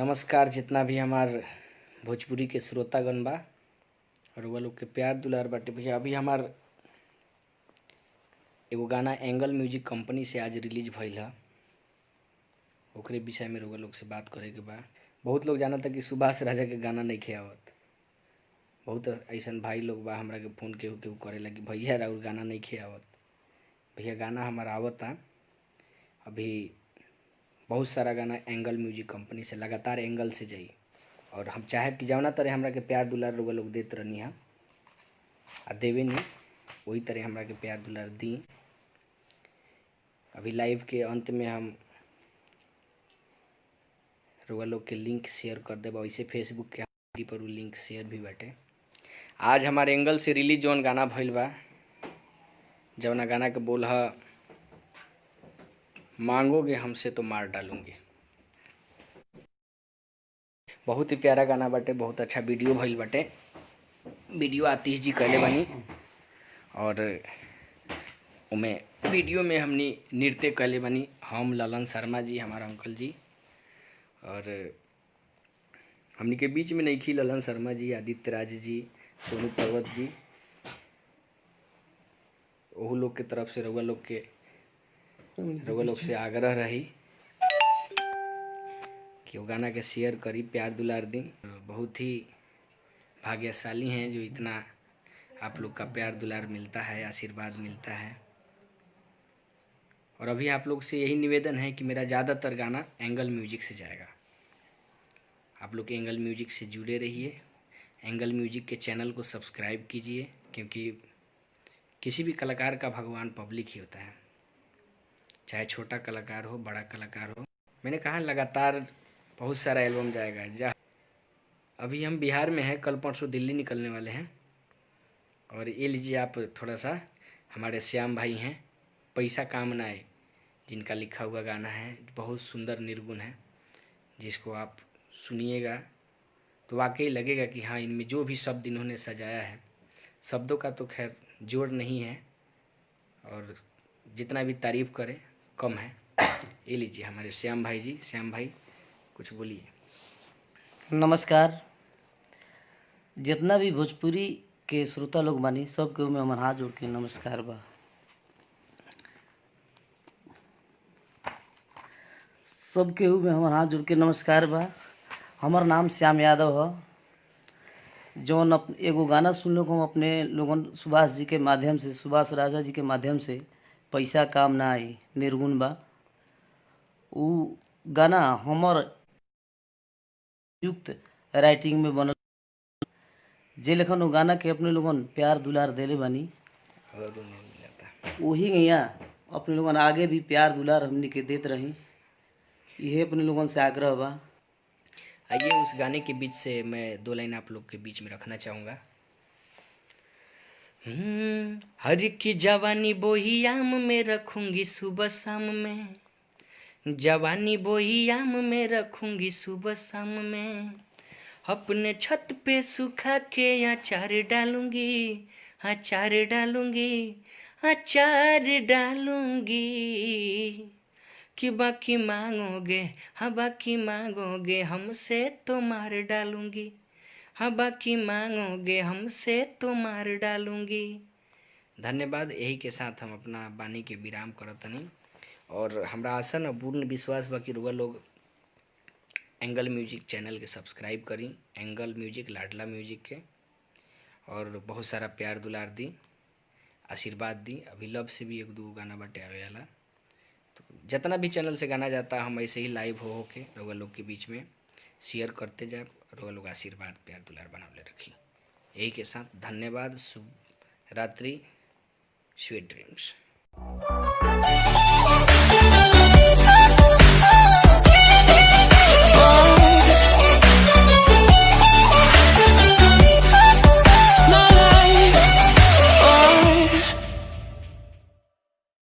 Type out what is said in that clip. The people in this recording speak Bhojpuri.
नमस्कार। जितना भी हमार भोजपुरी के श्रोतागण बा और वो लोग के प्यार दुलार बाटे भैया। अभी हमार एगो गाना एंगल म्यूजिक कंपनी से आज रिलीज भइल ह। ओकरे विषय में रउआ लोग से बात करे के बा। बहुत लोग जानता कि सुभाष राजा के गाना नइखे आवत। बहुत ऐसन भाई लोग बा हमरा के फोन केहू केहू करेला कि भैया राउर गाना नइखे आवत। भैया गाना हमारा आवता। अभी बहुत सारा गाना एंगल म्यूजिक कंपनी से लगातार एंगल से जाई और हम चाहे कि जौना तरह हमरा के प्यार दुलार रउआ लोग देत रहनी हा आ देवे नी वही तरह हमरा के प्यार दुलार दी। अभी लाइव के अंत में हम रउआ लोग के लिंक शेयर कर देब। वैसे फेसबुक के आईडी पर उ लिंक शेयर भी बाटे। आज हमारे एंगल से रिलीज जौन गाना भइल बा, जौना गाना के बोल ह मांगोगे हमसे तो मार डालूंगी। बहुत ही प्यारा गाना बाटे। बहुत अच्छा वीडियो भइल बाटे। वीडियो आतिश जी कहले बानी और उमे वीडियो में हमनी नृत्य कहले बानी हम, ललन शर्मा जी हमारा अंकल जी, और हमनी के बीच में नइखी ललन शर्मा जी, आदित्य राज जी, सोनू पर्वत जी। ओहू लोग के तरफ से रउआ लोग से आग्रह रही कि वो गाना के शेयर करी, प्यार दुलार दी। बहुत ही भाग्यशाली हैं जो इतना आप लोग का प्यार दुलार मिलता है, आशीर्वाद मिलता है। और अभी आप लोग से यही निवेदन है कि मेरा ज़्यादातर गाना एंगल म्यूजिक से जाएगा। आप लोग एंगल म्यूजिक से जुड़े रहिए। एंगल म्यूजिक के चैनल को सब्सक्राइब कीजिए, क्योंकि किसी भी कलाकार का भगवान पब्लिक ही होता है, चाहे छोटा कलाकार हो बड़ा कलाकार हो। मैंने कहा लगातार बहुत सारा एल्बम जाएगा। अभी हम बिहार में हैं, कल परसों दिल्ली निकलने वाले हैं। और ये लीजिए आप थोड़ा सा, हमारे श्याम भाई हैं पैसा काम ना आए, जिनका लिखा हुआ गाना है, बहुत सुंदर निर्गुण है। जिसको आप सुनिएगा तो वाकई लगेगा कि हाँ, इनमें जो भी शब्द इन्होंने सजाया है, शब्दों का तो खैर जोड़ नहीं है और जितना भी तारीफ करें कम है। ये लीजिए हमारे श्याम भाई जी। श्याम भाई कुछ बोलिए। नमस्कार। जितना भी भोजपुरी के श्रोता लोग बानी सबके में हमार हाथ जोड़ के नमस्कार बा। सबके में हमार हाथ जोड़ के नमस्कार बा। हमार नाम श्याम यादव है। जौन एगो गाना सुनने को हम अपने लोगन सुभाष जी के माध्यम से, सुभाष राजा जी के माध्यम से, पैसा काम ना आई निर्गुण बा। उ गाना हमर युक्त राइटिंग में बनल, जे लेखन वो गाना के अपने लोगन प्यार दुलार देले बानी, वही यहाँ अपने लोगन आगे भी प्यार दुलार हमनी के देत रही। यही अपने लोगन से आग्रह बा। आइए उस गाने के बीच से मैं दो लाइन आप लोग के बीच में रखना चाहूँगा। हर की जवानी बोही आम में रखूंगी सुबह शाम में, जवानी बोही आम में रखूंगी सुबह शाम में, अपने छत पे सुखा के अचार डालूंगी, अचार डालूंगी, अचार डालूंगी। कि बाकी मांगोगे, हाँ बाकी मांगोगे हमसे तो मार डालूंगी, हाँ बाकी मांगोगे हमसे तो मार डालूंगी। धन्यवाद। यही के साथ हम अपना वाणी के विराम करतनी और हमरा आशा न पूर्ण विश्वास बा कि रउआ लोग एंगल म्यूजिक चैनल के सब्सक्राइब करी, एंगल म्यूजिक लाडला म्यूजिक के, और बहुत सारा प्यार दुलार दी, आशीर्वाद दी। अभी लव से भी एक दो गाना बाटे आवे वाला। तो जितना भी चैनल से गाना जाता हम ऐसे ही लाइव हो के रउआ लोग के बीच में शेयर करते जाए। रउआ लोग आशीर्वाद प्यार दुलार बनावले रखी। यही के साथ धन्यवाद। शुभ रात्रि, स्वीट ड्रीम्स।